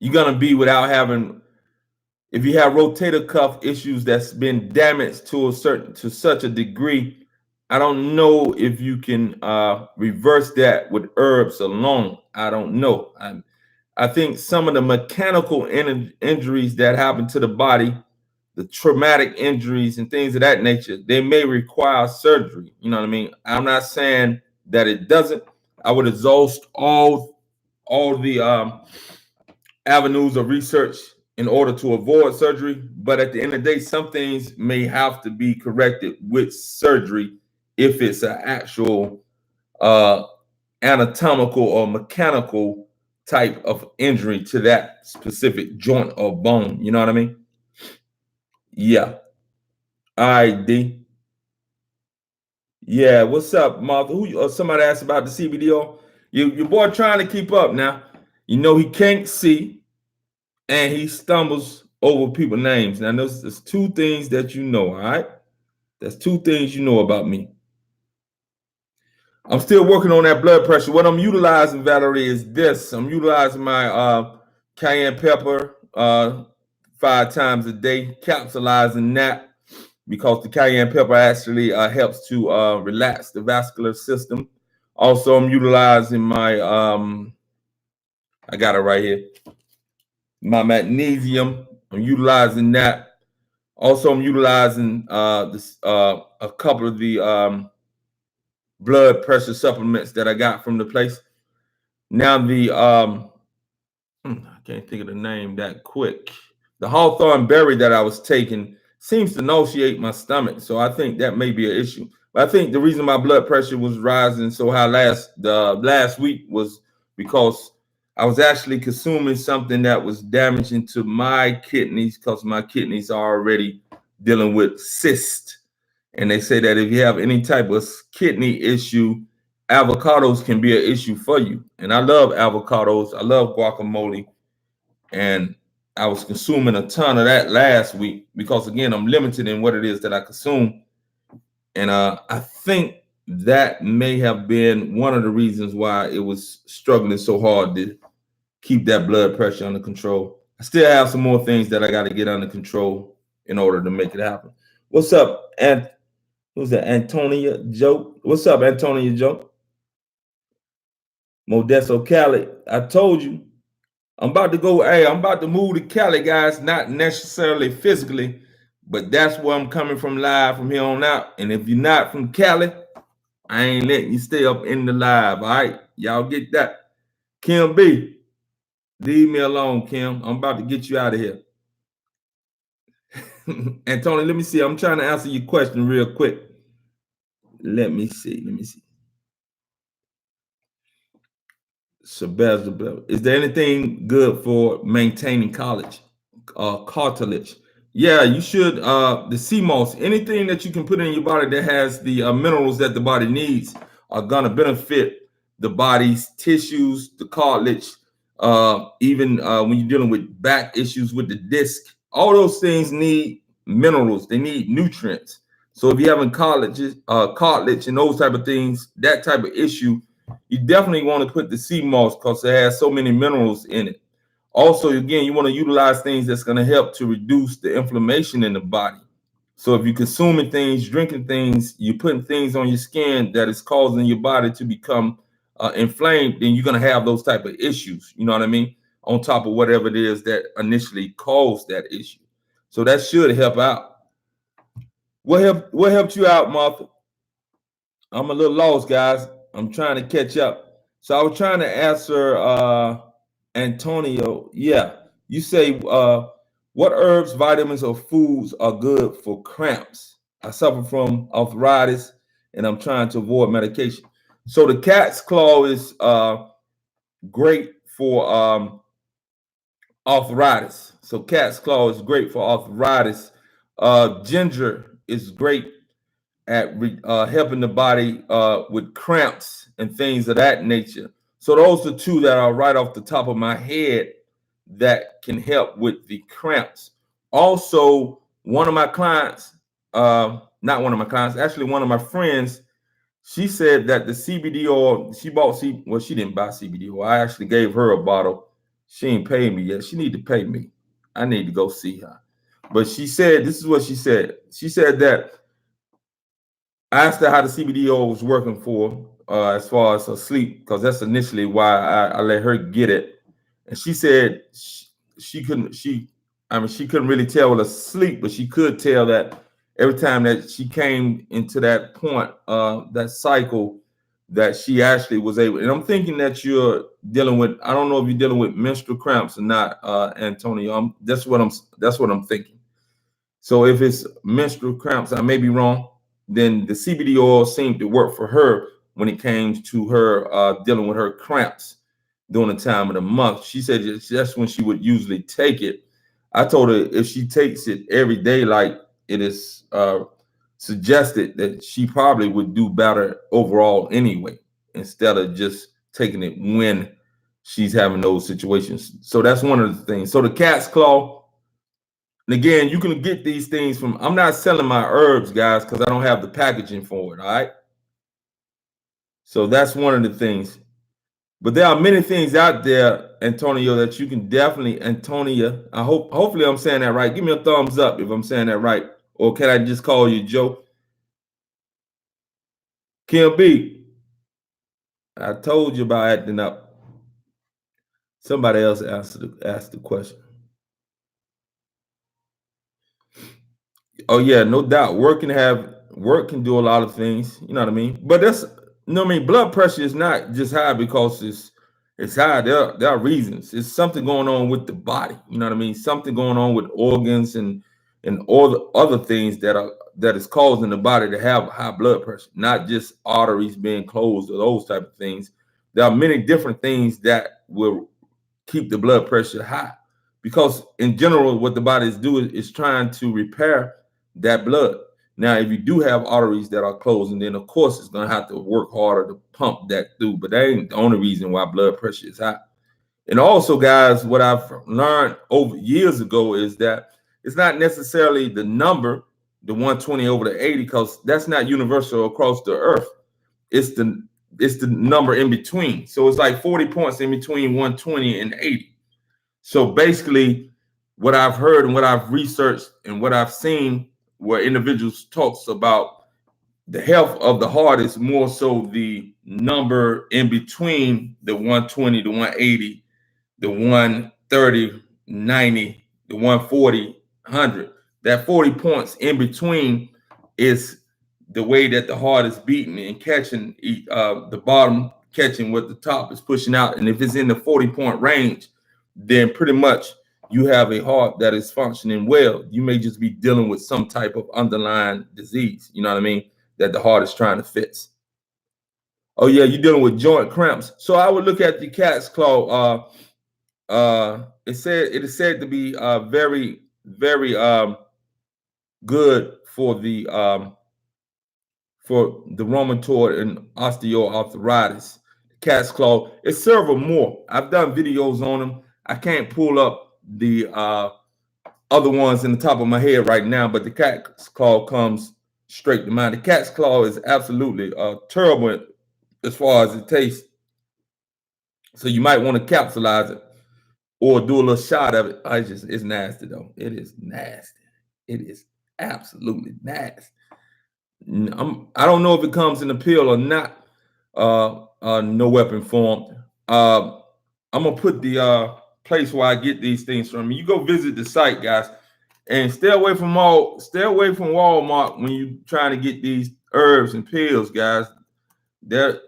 you're gonna be without having, if you have rotator cuff issues that's been damaged to such a degree. I don't know if you can reverse that with herbs alone. I don't know. I think some of the mechanical injuries that happen to the body, the traumatic injuries and things of that nature, they may require surgery. You know what I mean? I'm not saying that it doesn't. I would exhaust all the avenues of research in order to avoid surgery. But at the end of the day, some things may have to be corrected with surgery if it's an actual anatomical or mechanical type of injury to that specific joint or bone. You know what I mean? Yeah. All right, D. Yeah, what's up, Martha? Somebody asked about the CBD oil. Your boy trying to keep up now. You know he can't see, and he stumbles over people's names. Now, there's 2 things that you know, all right? That's 2 things you know about me. I'm still working on that blood pressure. What I'm utilizing, Valerie, is this. I'm utilizing my cayenne pepper 5 times a day, capsulizing that, because the cayenne pepper actually helps to relax the vascular system. Also, I'm utilizing my I got it right here. My magnesium. I'm utilizing that. Also, I'm utilizing a couple of the blood pressure supplements that I got from the place. Now I can't think of the name that quick. The hawthorn berry that I was taking seems to nauseate my stomach, so I think that may be an issue. But I think the reason my blood pressure was rising so high last week was because I was actually consuming something that was damaging to my kidneys, because my kidneys are already dealing with cysts. And they say that if you have any type of kidney issue, avocados can be an issue for you. And I love avocados. I love guacamole. And I was consuming a ton of that last week because, again, I'm limited in what it is that I consume. And I think that may have been one of the reasons why it was struggling so hard to keep that blood pressure under control. I still have some more things that I got to get under control in order to make it happen. What's up, who's that? Antonia Joe. What's up, Antonia Joe? Modesto Cali. I told you, I'm about to go. Hey, I'm about to move to Cali, guys. Not necessarily physically, but that's where I'm coming from live from here on out. And if you're not from Cali, I ain't letting you stay up in the live. All right, y'all get that? Kim B, leave me alone, Kim. I'm about to get you out of here. And Tony, let me see. I'm trying to answer your question real quick. Let me see. Is there anything good for maintaining cartilage? Yeah, you should. The sea moss, anything that you can put in your body that has the minerals that the body needs are gonna benefit the body's tissues, the cartilage. Even when you're dealing with back issues with the disc, all those things need minerals. They need nutrients. So if you're having cartilage and those type of things, that type of issue, you definitely want to put the sea moss because it has so many minerals in it. Also, again, you want to utilize things that's going to help to reduce the inflammation in the body. So if you're consuming things, drinking things, you're putting things on your skin that is causing your body to become inflamed, then you're going to have those type of issues. You know what I mean? On top of whatever it is that initially caused that issue. So that should help out. What helped you out, Martha? I'm a little lost, guys. I'm trying to catch up. So I was trying to answer Antonio. Yeah, you say what herbs, vitamins, or foods are good for cramps? I suffer from arthritis and I'm trying to avoid medication. So the cat's claw is great for arthritis. So cat's claw is great for arthritis. Ginger is great at helping the body with cramps and things of that nature. So those are two that are right off the top of my head that can help with the cramps. Also, one of my clients, not one of my clients, actually one of my friends, she said that the CBD oil, well, she didn't buy CBD oil. I actually gave her a bottle. She ain't paid me yet. She need to pay me. I need to go see her. But she said, this is what she said. She said that I asked her how the CBD oil was working for as far as her sleep, because that's initially why I let her get it. And she said she couldn't really tell with her sleep, but she could tell that every time that she came into that point, that cycle, that she actually was able. And I'm thinking that you're dealing with, I don't know if you're dealing with menstrual cramps or not, Antonio. That's what I'm thinking. So if it's menstrual cramps, I may be wrong, then the CBD oil seemed to work for her when it came to her dealing with her cramps during the time of the month. She said that's when she would usually take it. I told her if she takes it every day, like it is suggested, that she probably would do better overall anyway, instead of just taking it when she's having those situations. So that's one of the things. So the cat's claw. And again, you can get these things from, I'm not selling my herbs, guys, because I don't have the packaging for it, all right? So that's one of the things. But there are many things out there, Antonio, that you can definitely, Antonia, hopefully I'm saying that right. Give me a thumbs up if I'm saying that right. Or can I just call you Joe? Kim B, I told you about acting up. Somebody else asked the question. Oh yeah, no doubt. Work can do a lot of things. You know what I mean? But that's I mean. Blood pressure is not just high because it's high. There are reasons. It's something going on with the body. You know what I mean? Something going on with organs and all the other things that is causing the body to have high blood pressure. Not just arteries being closed or those type of things. There are many different things that will keep the blood pressure high because in general what the body is doing is trying to repair that blood. Now if you do have arteries that are closed, and then of course it's going to have to work harder to pump that through, but that ain't the only reason why blood pressure is high. And also guys, what I've learned over years ago is that it's not necessarily the number, the 120 over the 80, because that's not universal across the earth. It's the number in between. So it's like 40 points in between 120 and 80. So basically, what I've heard and what I've researched and what I've seen where individuals talks about the health of the heart is more so the number in between the 120 to 180, the 130, 90, the 140, 100. That 40 points in between is the way that the heart is beating and catching the bottom, catching what the top is pushing out. And if it's in the 40-point range, then pretty much you have a heart that is functioning well. You may just be dealing with some type of underlying disease, you know what I mean, that the heart is trying to fix. Oh yeah, you're dealing with joint cramps. So I would look at the cat's claw. It is said to be very, very good for the rheumatoid and osteoarthritis. Cat's claw. It's several more. I've done videos on them. I can't pull up the other ones in the top of my head right now, but the cat's claw comes straight to mind. The cat's claw is absolutely terrible as far as it tastes. So you might want to capsulize it or do a little shot of it. It's nasty though. It is nasty. It is absolutely nasty. I don't know if it comes in a pill or not. No weapon form. I'm gonna put the place where I get these things from. You go visit the site, guys, and stay away from Walmart when you're trying to get these herbs and pills, guys.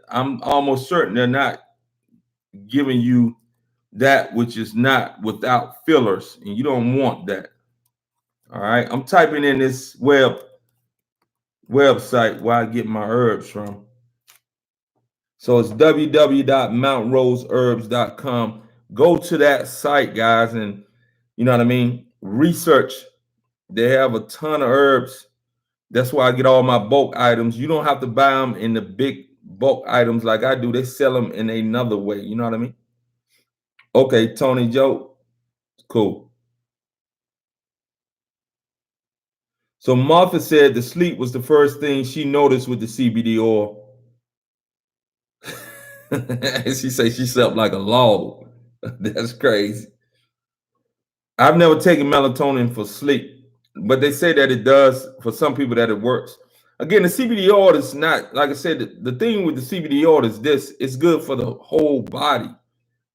I'm almost certain they're not giving you that which is not without fillers, and you don't want that. All right, I'm typing in this website where I get my herbs from. So it's www.mountroseherbs.com. Go to that site, guys, and you know what I mean, research. They have a ton of herbs. That's why I get all my bulk items. You don't have to buy them in the big bulk items like I do. They sell them in another way. You know what I mean? Okay, Tony Joe. Cool. So Martha said the sleep was the first thing she noticed with the CBD oil. She said she slept like a log. That's crazy. I've never taken melatonin for sleep, but they say that it does for some people, that it works. Again, the CBD oil is not, like I said, the thing with the CBD oil is this: it's good for the whole body.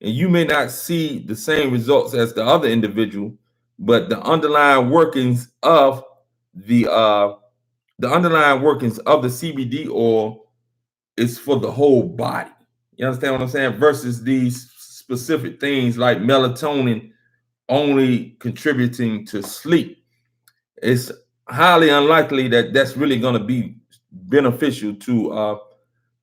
And you may not see the same results as the other individual, but the underlying workings of the CBD oil is for the whole body. You understand what I'm saying? Versus these specific things like melatonin only contributing to sleep. It's highly unlikely that that's really going to be beneficial to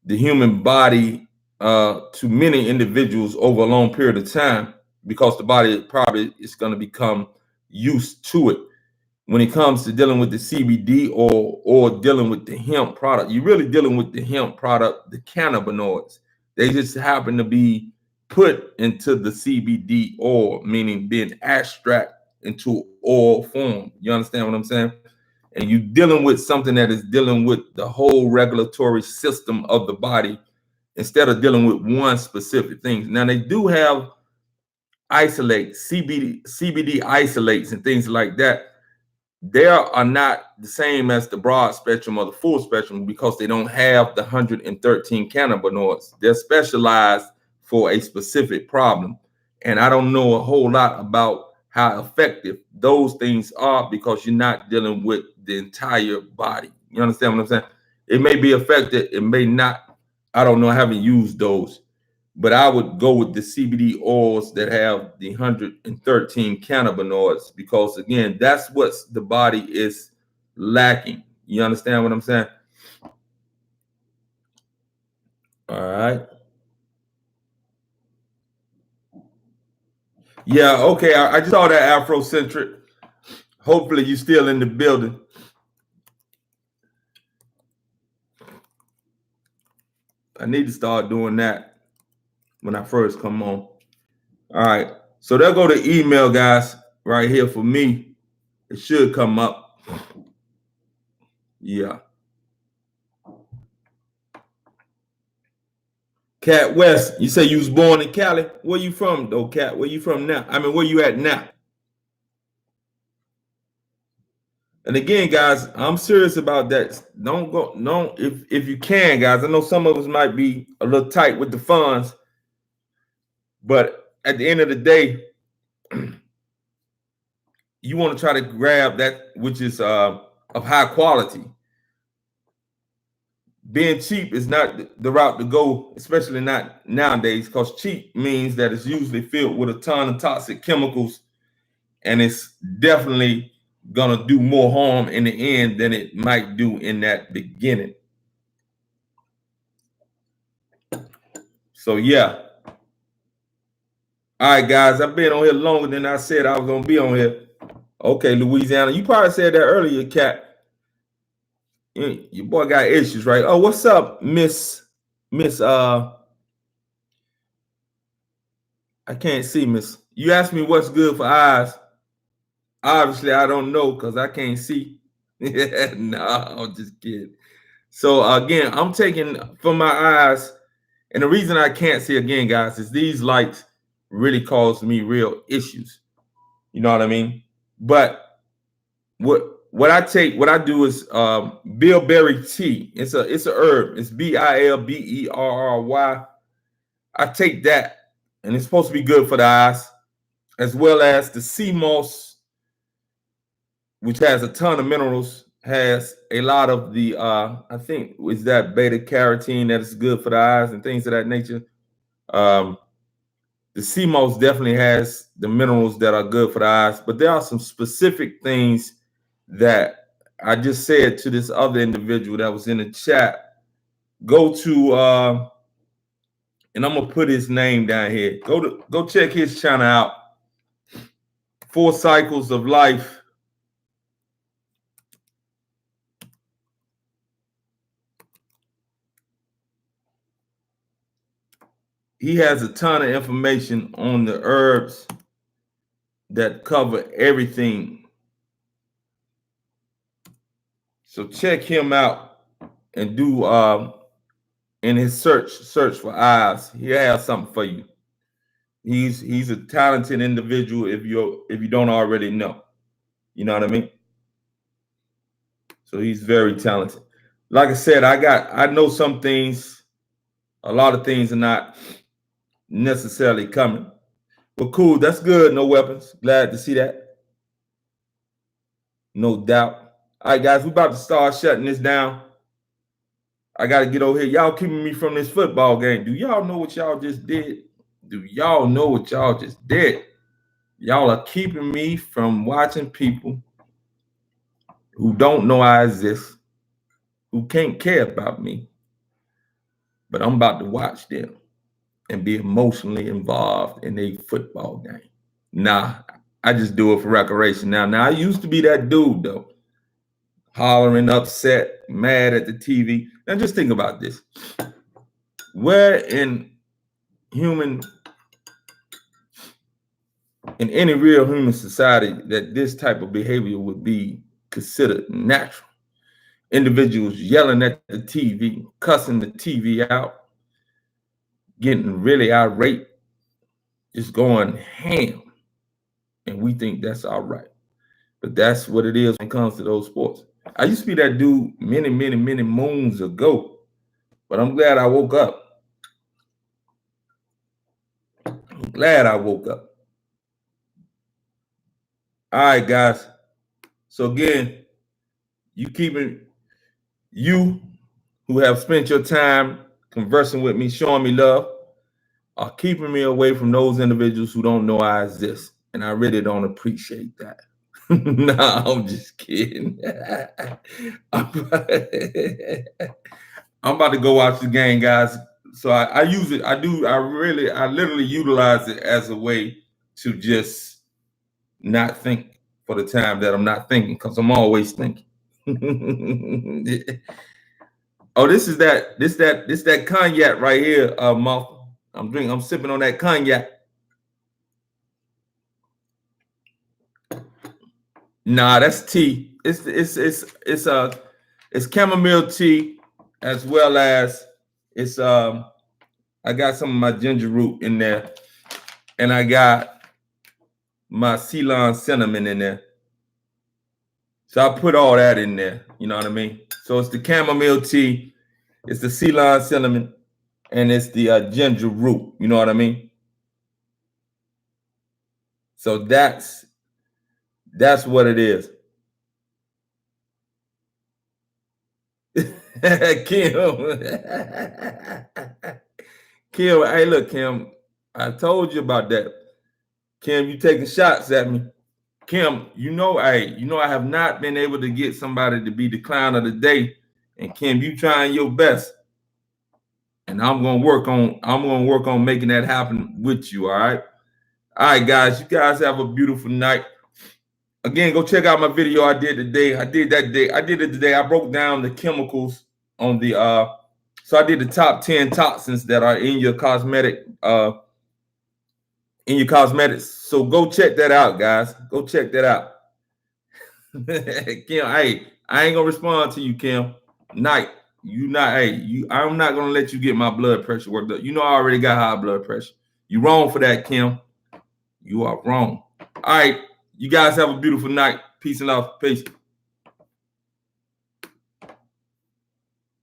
the human body, to many individuals over a long period of time, because the body probably is going to become used to it. When it comes to dealing with the CBD or dealing with the hemp product, you're really dealing with the hemp product, the cannabinoids. They just happen to be put into the CBD oil, meaning being extract into oil form. You understand what I'm saying? And you're dealing with something that is dealing with the whole regulatory system of the body instead of dealing with one specific thing. Now they do have isolate CBD isolates and things like that they are not the same as the broad spectrum or the full spectrum because they don't have the 113 cannabinoids. They're specialized for a specific problem. And I don't know a whole lot about how effective those things are because you're not dealing with the entire body. You understand what I'm saying? It may be effective, it may not. I don't know. I haven't used those. But I would go with the CBD oils that have the 113 cannabinoids because, again, that's what the body is lacking. You understand what I'm saying? All right. Yeah, okay. I just saw that Afrocentric. Hopefully you're still in the building. I need to start doing that when I first come on. All right. So they'll go to email, guys, right here for me. It should come up. Yeah. Cat West, you say you was born in Cali. Where you from, though, Cat? Where you from now? I mean, where you at now? And again, guys, I'm serious about that. Don't go, no, if you can, guys. I know some of us might be a little tight with the funds, but at the end of the day, you want to try to grab that which is of high quality. Being cheap is not the route to go, especially not nowadays, because cheap means that it's usually filled with a ton of toxic chemicals, and it's definitely gonna do more harm in the end than it might do in that beginning. So yeah. All right, guys, I've been on here longer than I said I was gonna be on here. Okay, Louisiana, you probably said that earlier, Cat. Your boy got issues, right? Oh, what's up, Miss? I can't see, Miss. You asked me what's good for eyes. Obviously, I don't know because I can't see. No, I'm just kidding. So again, I'm taking for my eyes, and the reason I can't see again, guys, is these lights really cause me real issues. You know what I mean? But what I do is bilberry tea. It's a herb. It's Bilberry. I take that, and it's supposed to be good for the eyes, as well as the sea moss, which has a ton of minerals, has a lot of the I think is that beta carotene that is good for the eyes and things of that nature. Um, the sea moss definitely has the minerals that are good for the eyes, but there are some specific things that I just said to this other individual that was in the chat. Go to and I'm gonna put his name down here. Go check his channel out. 4 Cycles of Life. He has a ton of information on the herbs that cover everything. So check him out and do in his search for eyes. He has something for you. He's a talented individual if you don't already know. You know what I mean? So he's very talented. Like I said, I know some things, a lot of things are not necessarily coming. But cool, that's good. No weapons. Glad to see that. No doubt. All right, guys, we're about to start shutting this down. I got to get over here. Y'all keeping me from this football game. Do y'all know what y'all just did? Do y'all know what y'all just did? Y'all are keeping me from watching people who don't know I exist, who can't care about me, but I'm about to watch them and be emotionally involved in a football game. Nah, I just do it for recreation now. Now, I used to be that dude, though, hollering, upset, mad at the TV. Now, just think about this. Where in any real human society that this type of behavior would be considered natural? Individuals yelling at the TV, cussing the TV out, getting really irate, just going ham. And we think that's all right. But that's what it is when it comes to those sports. I used to be that dude many, many, many moons ago, but I'm glad I woke up. I'm glad I woke up. All right, guys. So again, you who have spent your time conversing with me, showing me love, are keeping me away from those individuals who don't know I exist. And I really don't appreciate that. No, I'm just kidding. I'm about to go watch the game, guys. So I use it. I literally utilize it as a way to just not think for the time that I'm not thinking, because I'm always thinking. Oh, this that cognac right here, Martha. I'm sipping on that cognac. Nah, that's tea. It's chamomile tea, as well as it's I got some of my ginger root in there, and I got my Ceylon cinnamon in there. So I put all that in there. You know what I mean? So it's the chamomile tea, it's the Ceylon cinnamon, and it's the ginger root. You know what I mean? So that's what it is. Kim. Kim, hey, look, Kim, I told you about that. Kim, you taking shots at me. Kim, I have not been able to get somebody to be the clown of the day. And Kim, you trying your best. And I'm gonna work on making that happen with you. All right. All right, guys. You guys have a beautiful night. Again, go check out my video I did today. I did it today. I broke down the chemicals on the so I did the top 10 toxins that are in your cosmetics. So go check that out, guys. Go check that out. Kim, hey, I ain't gonna respond to you, Kim. Night. I'm not gonna let you get my blood pressure worked up. You know I already got high blood pressure. You wrong for that, Kim. You are wrong. All right. You guys have a beautiful night. Peace and love. Peace.